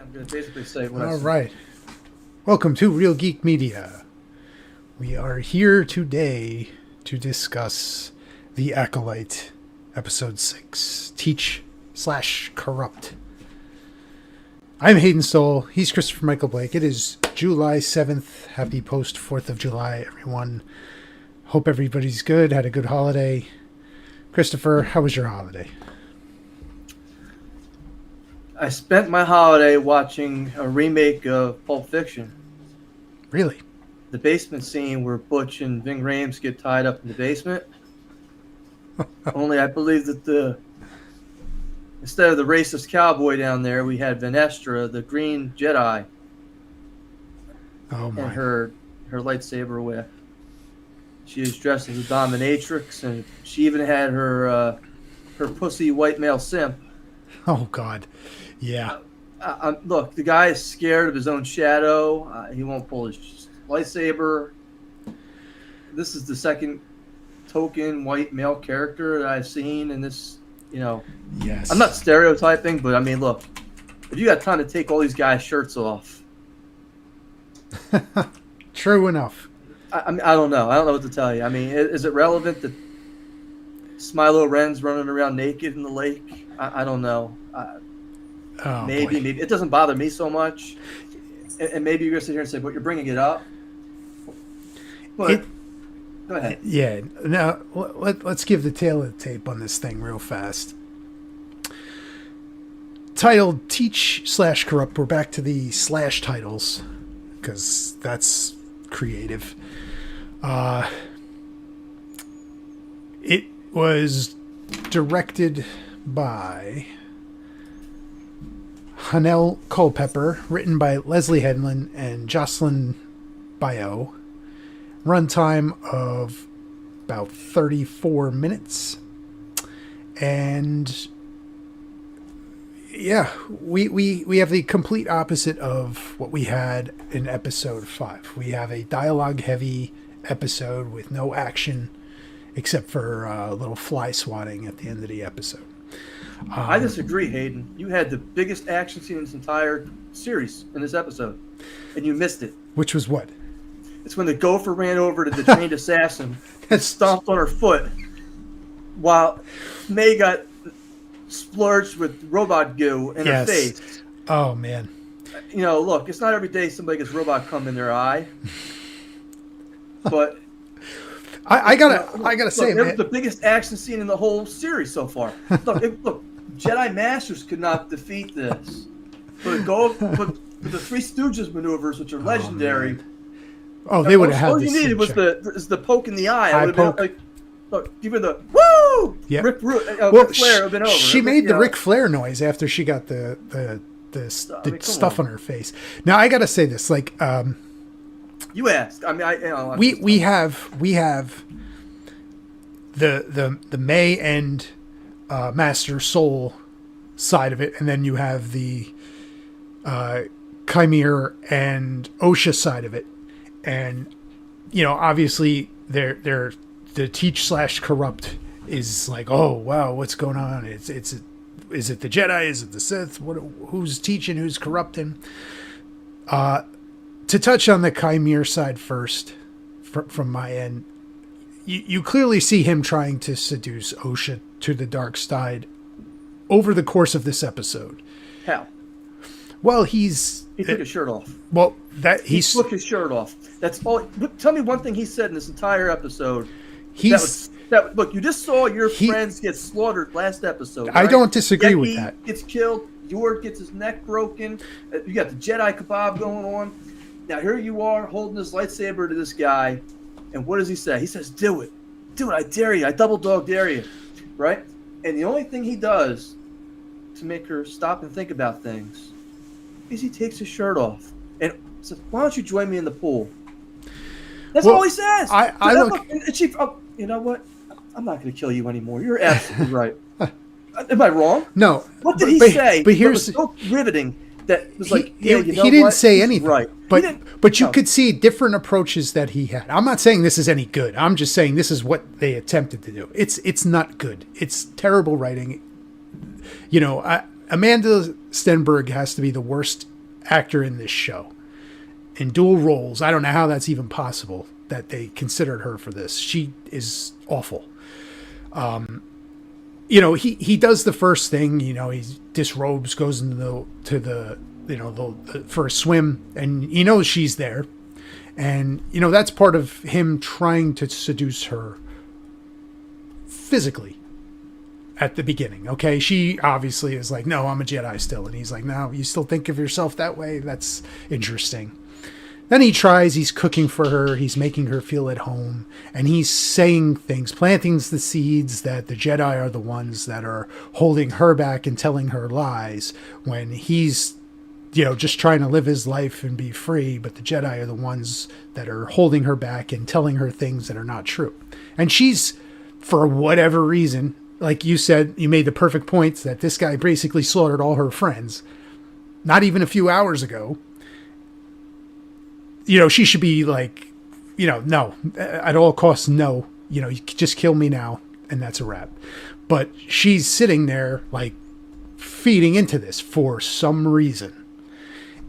I'm going to basically say what I All said. right. Welcome to Real Geek Media. We are here today to discuss The Acolyte, Episode 6, Teach/Corrupt. I'm Hayden Stoll. He's Christopher Michael Blake. It is July 7th. Happy post 4th of July, everyone. Hope everybody's good. Had a good holiday. Christopher, how was your holiday? I spent my holiday watching a remake of Pulp Fiction. Really? The basement scene where Butch and Ving Rhames get tied up in the basement. Only I believe that instead of the racist cowboy down there, we had Venestra, the green Jedi, Oh my. and her lightsaber whip. She was dressed as a dominatrix, and she even had her pussy white male simp. Oh God. Yeah. Look, the guy is scared of his own shadow. He won't pull his lightsaber. This is the second token white male character that I've seen in this. Yes. I'm not stereotyping, but I mean, look, if you got time to take all these guys' shirts off, True enough. I don't know. I don't know what to tell you. I mean, is it relevant that Smilo Ren's running around naked in the lake? I don't know. Maybe. It doesn't bother me so much. And maybe you're going to sit here and say, but you're bringing it up. But go ahead. Yeah. Now, let's give the tail of the tape on this thing real fast. Titled Teach/Corrupt. We're back to the slash titles because that's creative. It was directed by Hanel Culpepper, written by Leslie Headland and Jocelyn Bayo. Runtime of about 34 minutes. And yeah, we have the complete opposite of what we had in episode 5. We have a dialogue heavy episode with no action except for a little fly swatting at the end of the episode. I disagree, Hayden. You had the biggest action scene in this entire series in this episode, and you missed it. Which was what? It's when the gopher ran over to the trained assassin and stomped on her foot while May got splurged with robot goo in her face. Oh, man. Look, it's not every day somebody gets robot cum in their eye. But I gotta say, that was the biggest action scene in the whole series so far. Look, Jedi Masters could not defeat this. But the Three Stooges maneuvers, which are legendary. They would have had all this. You needed was the poke in the eye. Eye poke. Look, give her the woo. Yep. Ric Flair would have been over. She made the Ric Flair noise after she got the stuff on her face. Now I gotta say this, like. You asked. I mean, we have the May and Master Soul side of it, and then you have the Chimere and OSHA side of it, and obviously they're the Teach/Corrupt is like, oh wow, what's going on? Is it the Jedi? Is it the Sith? Who's teaching? Who's corrupting? To touch on the Chimere side first, from my end, you clearly see him trying to seduce OSHA to the dark side over the course of this episode. How? Well, he took his shirt off. Well, he took his shirt off. That's all. Tell me one thing he said in this entire episode. Look, you just saw your friends get slaughtered last episode. Right? I don't disagree with that. Gets killed. Yord gets his neck broken. You got the Jedi kebab going on. Now here you are holding this lightsaber to this guy, and what does he say? He says, "Do it, I dare you. I double dog dare you," right? And the only thing he does to make her stop and think about things is he takes his shirt off and says, "Why don't you join me in the pool?" That's all he says. You know what? I'm not going to kill you anymore. You're absolutely right. Am I wrong? No. What did he say? But here's so riveting. That was he didn't say anything, right? But you could see different approaches that he had. I'm not saying this is any good. I'm just saying this is what they attempted to do. It's not good. It's terrible writing. Amanda Stenberg has to be the worst actor in this show in dual roles. I don't know how that's even possible that they considered her for this. She is awful. You know, he does the first thing, you know, he disrobes, goes into the for a swim, and he knows she's there. And, you know, that's part of him trying to seduce her physically at the beginning. Okay. She obviously is like, no, I'm a Jedi still. And he's like, no, you still think of yourself that way? That's interesting. Then he tries, he's cooking for her, he's making her feel at home, and he's saying things, planting the seeds that the Jedi are the ones that are holding her back and telling her lies, when he's, you know, just trying to live his life and be free, but the Jedi are the ones that are holding her back and telling her things that are not true. And she's, for whatever reason, like you said, you made the perfect point that this guy basically slaughtered all her friends not even a few hours ago. You know, she should be like, you know, no, at all costs, no, you know, you just kill me now, and that's a wrap. But she's sitting there, like, feeding into this for some reason.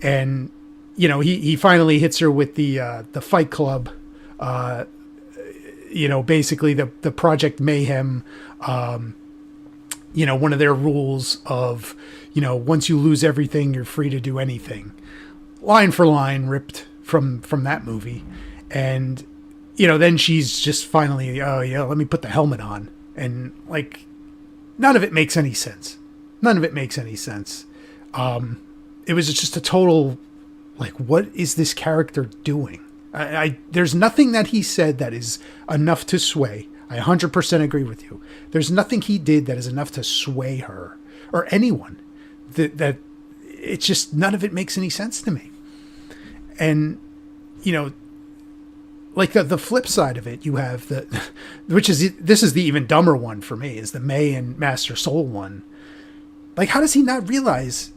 And, you know, he finally hits her with the Fight Club, you know, basically the Project Mayhem, you know, one of their rules of, you know, once you lose everything, you're free to do anything. Line for line, ripped from that movie. And, you know, then she's just finally, oh yeah, let me put the helmet on. And, like, none of it makes any sense. None of it makes any sense. It was just a total, like, what is this character doing? There's nothing that he said that is enough to sway. I 100% agree with you. There's nothing he did that is enough to sway her or anyone. That it's just, none of it makes any sense to me. And, you know, like the flip side of it, you have this is the even dumber one for me, is the May and Master Soul one. Like, how does he not realize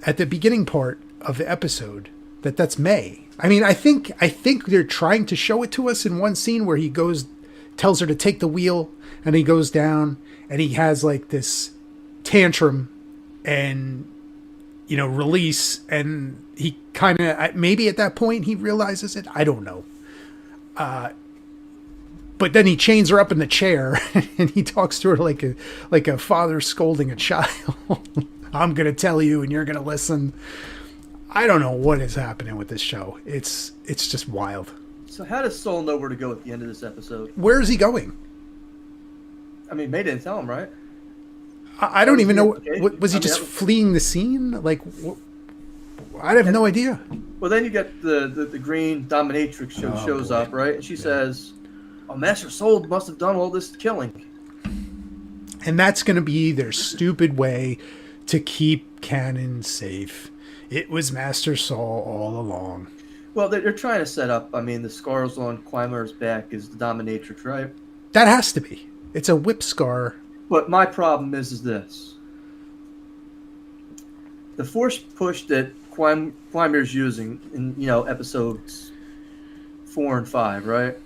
at the beginning part of the episode that that's May? I mean, I think they're trying to show it to us in one scene where he tells her to take the wheel, and he goes down and he has like this tantrum and, you know, release, and he kind of, maybe at that point he realizes it. I don't know. But then he chains her up in the chair and he talks to her like a father scolding a child. I'm going to tell you and you're going to listen. I don't know what is happening with this show. It's just wild. So how does Soul know where to go at the end of this episode? Where is he going? I mean, May didn't tell him, right? I don't even know. Was he just fleeing the scene? Like, I have no idea. Well, then you get the green dominatrix shows up, right? And she says, "Oh, Master Soul must have done all this killing." And that's going to be their stupid way to keep canon safe. It was Master Soul all along. Well, they're trying to set up, I mean, the scars on Quimer's back is the dominatrix, right? That has to be. It's a whip scar. But my problem is this. The force push that Quimer's using in, you know, episodes 4 and 5, right?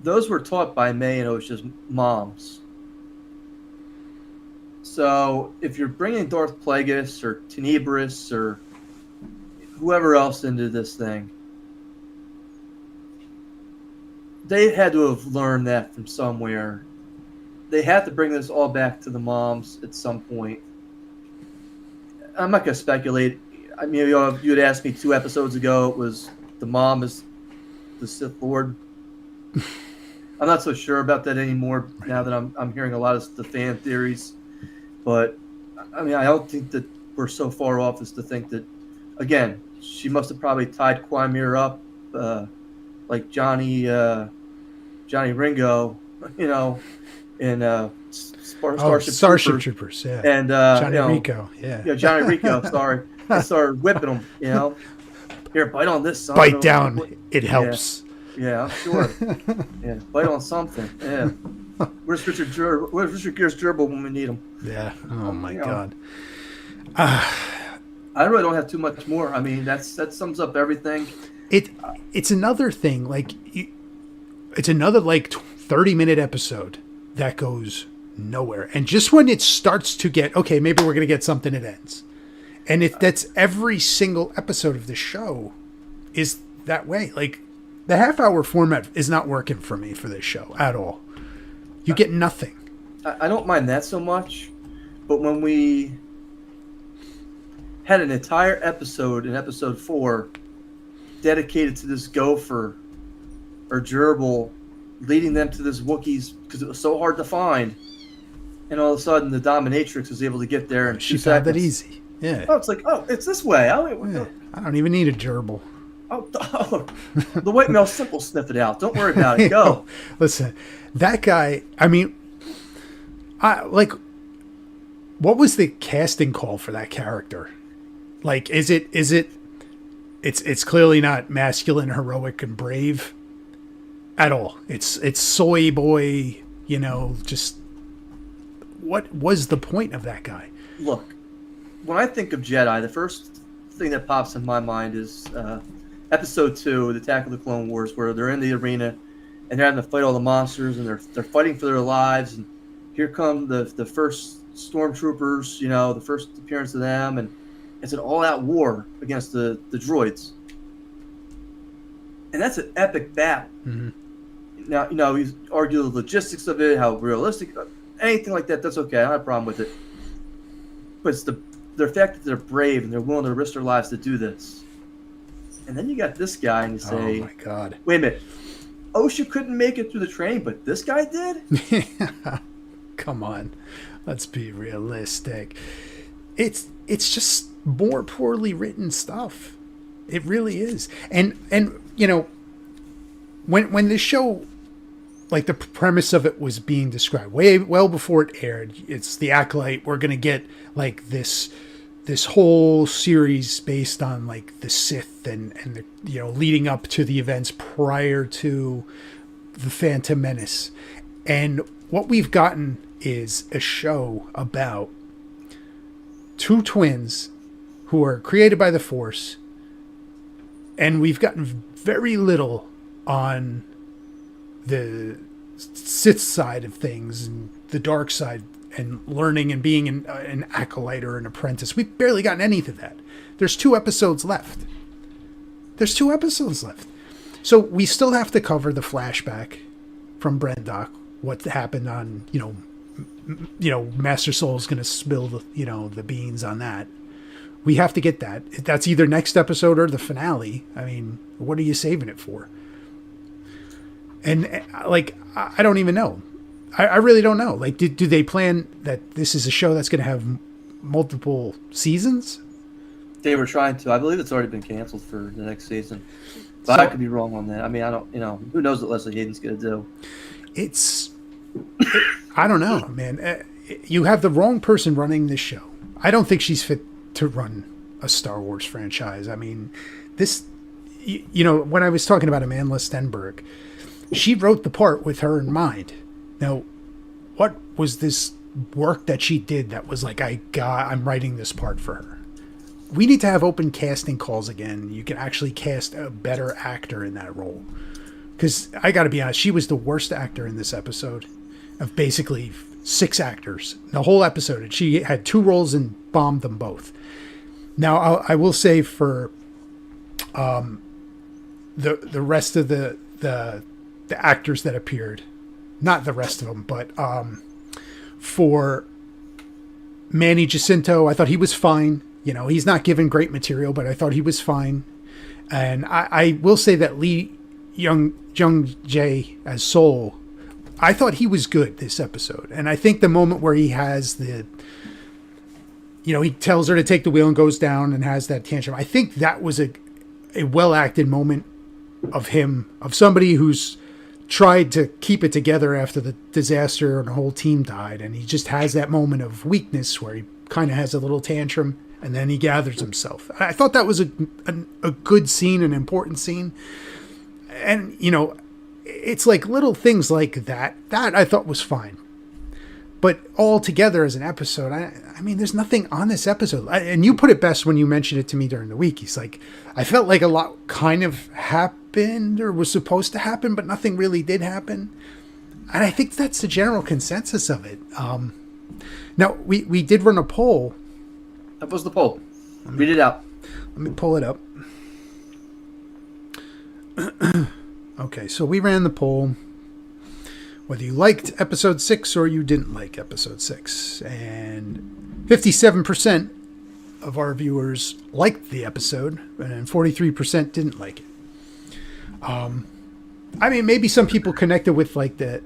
Those were taught by May and Osha's moms. So if you're bringing Darth Plagueis or Tenebris or whoever else into this thing, they had to have learned that from somewhere. They had to bring this all back to the moms at some point. I'm not going to speculate. I mean, you had asked me 2 episodes ago, it was the mom is the Sith Lord. I'm not so sure about that anymore now that I'm hearing a lot of the fan theories. But, I mean, I don't think that we're so far off as to think that, again, she must have probably tied Quimir up like Johnny Ringo, you know, in Starship Troopers, yeah. And Johnny you know, Rico, yeah. Yeah, Johnny Rico, sorry. I started whipping him, you know. Here, bite on this, son. Bite down, it helps. Yeah, I'm sure. Yeah, bite on something, yeah. Where's Richard Gere's gerbil when we need him? Yeah. Oh my God. I really don't have too much more. I mean, that sums up everything. It's another thing. Like, it's another like 30-minute episode that goes nowhere. And just when it starts to get, okay, maybe we're gonna get something, it ends. And if that's every single episode of the show is that way. Like, the half-hour format is not working for me for this show at all. You get nothing. I don't mind that so much, but when we had an entire episode in episode 4 dedicated to this gopher or gerbil, leading them to this Wookiees because it was so hard to find, and all of a sudden the dominatrix was able to get there and she found that easy. Yeah. Oh, it's like, oh, it's this way. I don't even need a gerbil. Oh, the white male simple sniff it out. Don't worry about it. Go. Listen, that guy. I mean, what was the casting call for that character? Like, it's clearly not masculine, heroic, and brave at all. It's soy boy. Just what was the point of that guy? Look, when I think of Jedi, the first thing that pops in my mind is Episode 2, The Attack of the Clone Wars, where they're in the arena and they're having to fight all the monsters and they're fighting for their lives. And here come the first stormtroopers, the first appearance of them, and it's an all-out war against the droids. And that's an epic battle. Mm-hmm. Now, you argue the logistics of it, how realistic, anything like that, that's okay. I don't have a problem with it. But it's the fact that they're brave and they're willing to risk their lives to do this. And then you got this guy and you say, oh my God, wait a minute, OSHA couldn't make it through the training, but this guy did? Come on, let's be realistic. It's just more poorly written stuff. It really is. And when this show, like, the premise of it was being described well before it aired, it's the Acolyte. We're gonna get like this whole series based on like the Sith and the, leading up to the events prior to the Phantom Menace. And what we've gotten is a show about two twins who are created by the Force, and we've gotten very little on the Sith side of things and the dark side and learning and being an acolyte or an apprentice. We've barely gotten any of that. There's 2 episodes left. So we still have to cover the flashback from Brendock, what happened on, Master Soul's going to spill the beans on that. We have to get that. That's either next episode or the finale. I mean, what are you saving it for? And I don't even know. I really don't know. Like, do they plan that this is a show that's going to have multiple seasons? They were trying to. I believe it's already been canceled for the next season. But I could be wrong on that. I mean, I don't, who knows what Leslie Hayden's going to do. I don't know, man. You have the wrong person running this show. I don't think she's fit to run a Star Wars franchise. I mean, this, when I was talking about Amandla Stenberg, she wrote the part with her in mind. Now, what was this work that she did that was like, I'm writing this part for her? We need to have open casting calls again. You can actually cast a better actor in that role. Because I got to be honest, she was the worst actor in this episode of basically 6 actors. The whole episode, and she had 2 roles and bombed them both. Now, I will say for the rest of the actors that appeared, not the rest of them, but for Manny Jacinto, I thought he was fine. He's not given great material, but I thought he was fine. And I will say that Lee Jung Jae as Soul, I thought he was good this episode. And I think the moment where he has he tells her to take the wheel and goes down and has that tantrum, I think that was a well-acted moment of him, of somebody who's tried to keep it together after the disaster and the whole team died. And he just has that moment of weakness where he kind of has a little tantrum and then he gathers himself. I thought that was a good scene, an important scene. And, it's like little things like that I thought was fine. But all together as an episode, I mean, there's nothing on this episode. And you put it best when you mentioned it to me during the week. He's like, I felt like a lot kind of happened or was supposed to happen, but nothing really did happen. And I think that's the general consensus of it. Now, we did run a poll. That was the poll. Read it out. Let me pull it up. Okay, so we ran the poll whether you liked episode 6 or you didn't like episode 6. And 57% of our viewers liked the episode, and 43% didn't like it. I mean, maybe some people connected with like the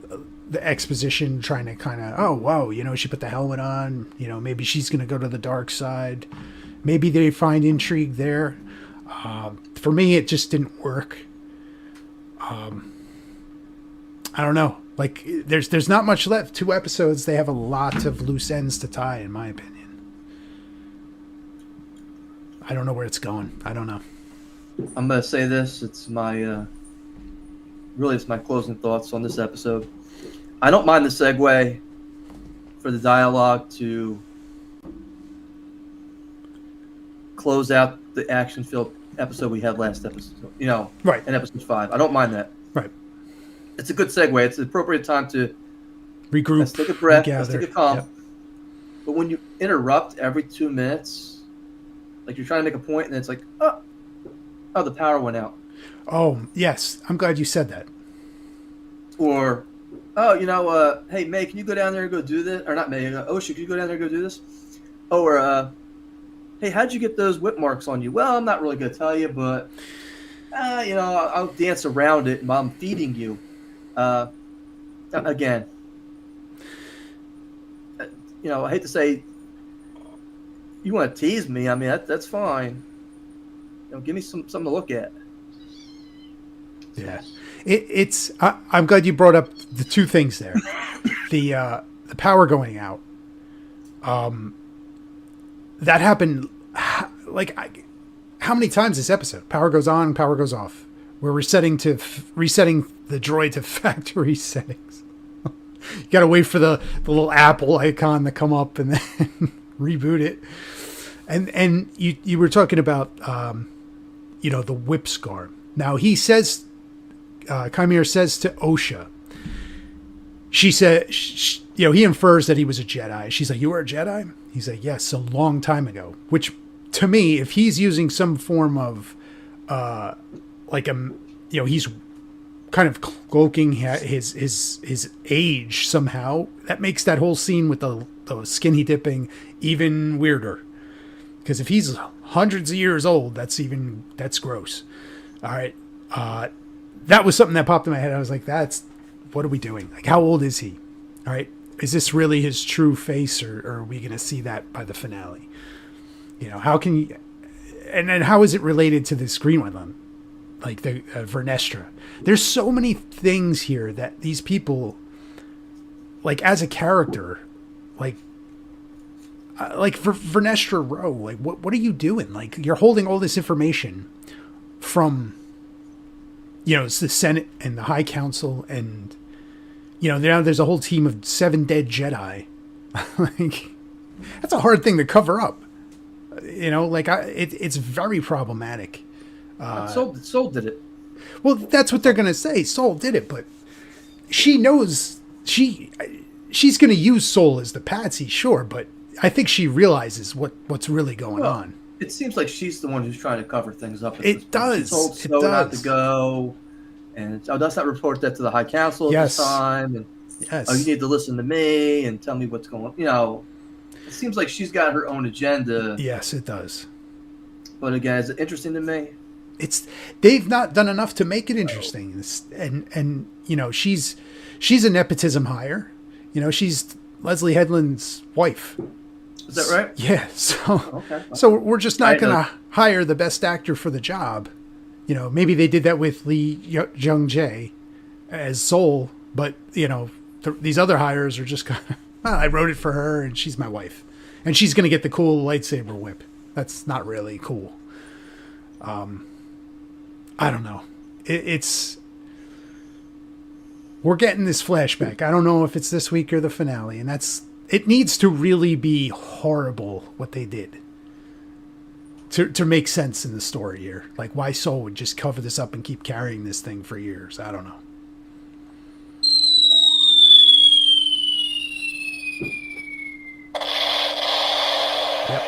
exposition, trying to kind of, oh, wow, you know, she put the helmet on, you know, maybe she's going to go to the dark side. Maybe they find intrigue there. For me, it just didn't work. I don't know. Like, there's not much left. 2 episodes, they have a lot of loose ends to tie, in my opinion. I don't know where it's going. I don't know. I'm gonna say this. It's my it's my closing thoughts on this episode. I don't mind the segue for the dialogue to close out the action-filled episode we had last episode. You know, right, in episode 5. I don't mind that. Right. It's a good segue. It's the appropriate time to regroup. Let's take a breath. Regather. Let's take a calm. Yep. But when you interrupt every 2 minutes, like you're trying to make a point, and it's like, oh, the power went out. Oh, yes. I'm glad you said that. Or, oh, you know, hey, May, can you go down there and go do this? Or not May, Osha, can you go down there and go do this? Oh, or, hey, how'd you get those whip marks on you? Well, I'm not really going to tell you, but, you know, I'll dance around it while I'm feeding you. Again, you know, I hate to say, you want to tease me, I mean, that's fine. You know, give me something to look at. Yeah. I'm glad you brought up the 2 things there. The power going out. That happened like how many times this episode? Power goes on, power goes off. We're resetting the droid to factory settings. You got to wait for the little Apple icon to come up and then reboot it. And you were talking about you know, the whip scar. Now he says, Chimera says to Osha, she said, you know, he infers that he was a Jedi. She's like, you were a Jedi? He's like, yes, a long time ago. Which, to me, if he's using some form of, like you know, he's kind of cloaking his age somehow, that makes that whole scene with the skinny dipping even weirder. Because if he's hundreds of years old, that's gross. All right. That was something that popped in my head. I was like, what are we doing? Like, how old is he? All right. Is this really his true face, or are we going to see that by the finale? You know, how can you, and then how is it related to this green one? Like the Vernestra. There's so many things here that these people, like as a character, like for Vernestra Rowe, like what are you doing? Like, you're holding all this information from, you know, it's the Senate and the High Council, and you know, now there's a whole team of 7 dead Jedi. Like, that's a hard thing to cover up. You know, like it's very problematic. Soul did it. Well, that's what they're gonna say. Soul did it, but she knows she's gonna use Soul as the patsy, sure, but I think she realizes what's really going on. It seems like she's the one who's trying to cover things up. It does. She told Snow not to go, and does not report that to the High Council at this time. And yes, you need to listen to me and tell me what's going on. You know, it seems like she's got her own agenda. Yes, it does. But again, is it interesting to me? They've not done enough to make it interesting. And you know, she's a nepotism hire. You know, she's Leslie Headland's wife. Is that right? Yeah. So, okay. So we're just not going to hire the best actor for the job. You know, maybe they did that with Lee Jung-jae as Soul, but you know, these other hires are just kind of, well, I wrote it for her and she's my wife, and she's going to get the cool lightsaber whip. That's not really cool. I don't know. We're getting this flashback. I don't know if it's this week or the finale, and it needs to really be horrible what they did to make sense in the story here. Like, why Soul would just cover this up and keep carrying this thing for years. I don't know. Yep.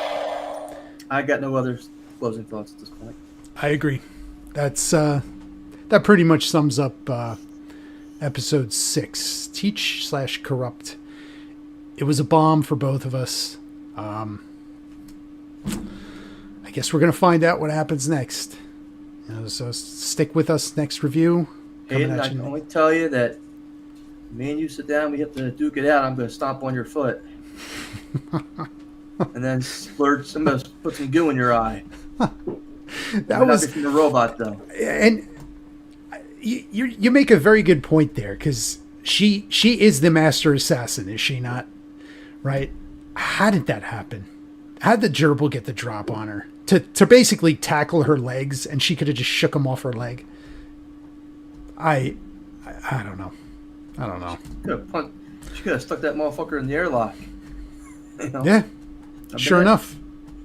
I got no other closing thoughts at this point. I agree. That's that pretty much sums up episode 6, Teach/Corrupt. It was a bomb for both of us. I guess we're gonna find out what happens next. So stick with us next review. Hayden, I can only tell you that me and you sit down, we have to duke it out. I'm going to stomp on your foot. And then splurge, I'm going to put some goo in your eye. That was from the robot, though. And you make a very good point there, because she is the master assassin, is she not? Right? How did that happen? How did the gerbil get the drop on her? To basically tackle her legs, and she could have just shook them off her leg. I don't know. She could have stuck that motherfucker in the airlock. You know? Yeah. Sure enough.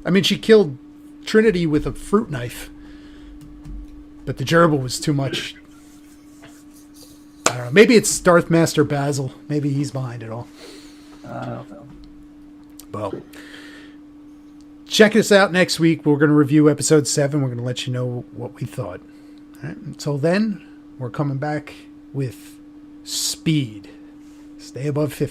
I mean, she killed Trinity with a fruit knife. But the gerbil was too much. I don't know. Maybe it's Darth Master Basil. Maybe he's behind it all. I don't know. Well, check us out next week. We're going to review episode 7. We're going to let you know what we thought. All right. Until then, we're coming back with speed. Stay above 50.